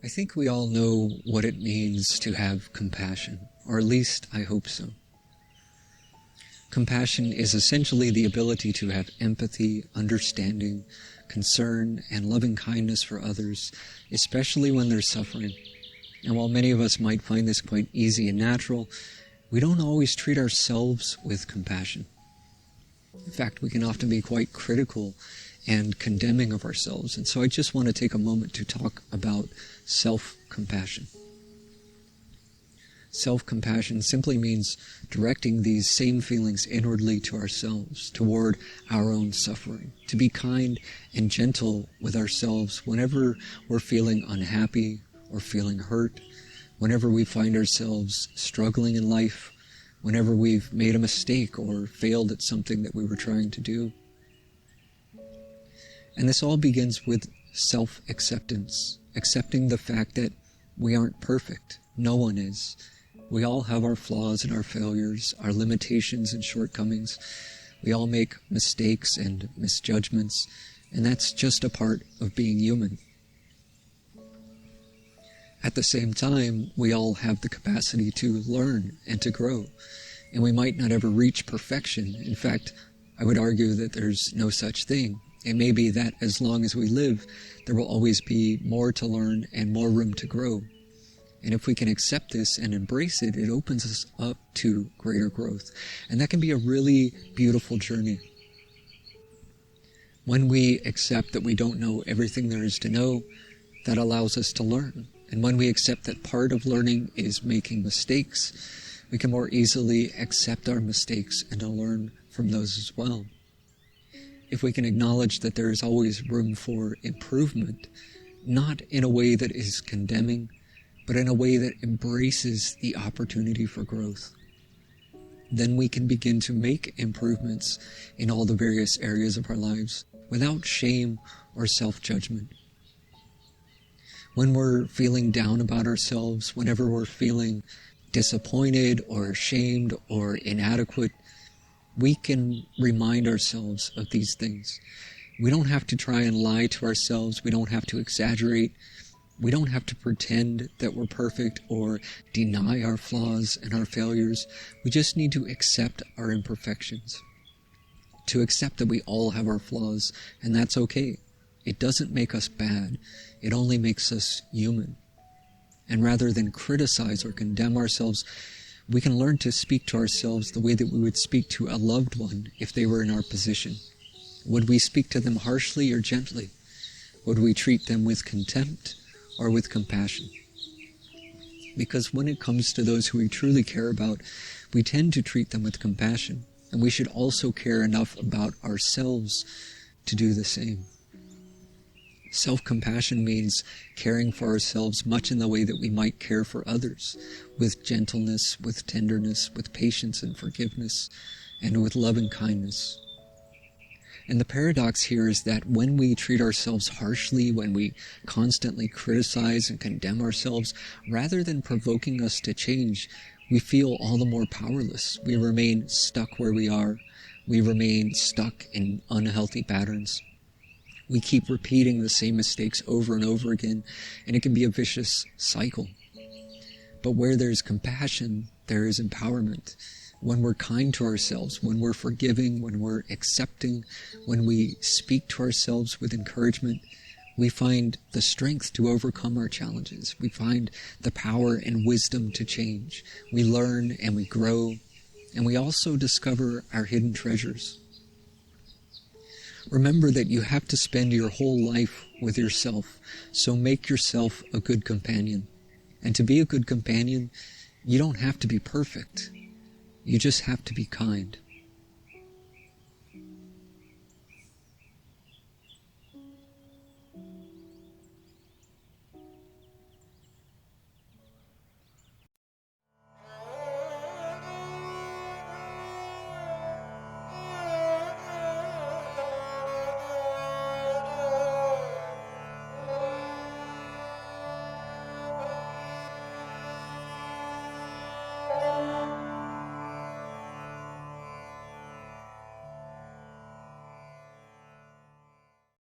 I think we all know what it means to have compassion, or at least I hope so. Compassion is essentially the ability to have empathy, understanding, concern, and loving kindness for others, especially when they're suffering. And while many of us might find this quite easy and natural, we don't always treat ourselves with compassion. In fact, we can often be quite critical and condemning of ourselves. And so I just want to take a moment to talk about self-compassion. Self-compassion simply means directing these same feelings inwardly to ourselves, toward our own suffering, to be kind and gentle with ourselves whenever we're feeling unhappy or feeling hurt, whenever we find ourselves struggling in life, whenever we've made a mistake or failed at something that we were trying to do. And this all begins with self-acceptance, accepting the fact that we aren't perfect. No one is. We all have our flaws and our failures, our limitations and shortcomings. We all make mistakes and misjudgments, and that's just a part of being human. At the same time, we all have the capacity to learn and to grow, and we might not ever reach perfection. In fact, I would argue that there's no such thing. It may be that as long as we live, there will always be more to learn and more room to grow. And if we can accept this and embrace it, it opens us up to greater growth. And that can be a really beautiful journey. When we accept that we don't know everything there is to know, that allows us to learn. And when we accept that part of learning is making mistakes, we can more easily accept our mistakes and to learn from those as well. If we can acknowledge that there is always room for improvement, not in a way that is condemning, but in a way that embraces the opportunity for growth, then we can begin to make improvements in all the various areas of our lives without shame or self-judgment. When we're feeling down about ourselves, whenever we're feeling disappointed or ashamed or inadequate, we can remind ourselves of these things. We don't have to try and lie to ourselves. We don't have to exaggerate. We don't have to pretend that we're perfect or deny our flaws and our failures. We just need to accept our imperfections, to accept that we all have our flaws, and that's okay. It doesn't make us bad. It only makes us human. And rather than criticize or condemn ourselves, we can learn to speak to ourselves the way that we would speak to a loved one if they were in our position. Would we speak to them harshly or gently? Would we treat them with contempt or with compassion? Because when it comes to those who we truly care about, we tend to treat them with compassion, and we should also care enough about ourselves to do the same. Self-compassion means caring for ourselves much in the way that we might care for others, with gentleness, with tenderness, with patience and forgiveness, and with loving kindness. And the paradox here is that when we treat ourselves harshly, when we constantly criticize and condemn ourselves, rather than provoking us to change, we feel all the more powerless. We remain stuck where we are. We remain stuck in unhealthy patterns. We keep repeating the same mistakes over and over again, and it can be a vicious cycle. But where there's compassion, there is empowerment. When we're kind to ourselves, when we're forgiving, when we're accepting, when we speak to ourselves with encouragement, we find the strength to overcome our challenges. We find the power and wisdom to change. We learn and we grow, and we also discover our hidden treasures. Remember that you have to spend your whole life with yourself, so make yourself a good companion. And to be a good companion, you don't have to be perfect. You just have to be kind.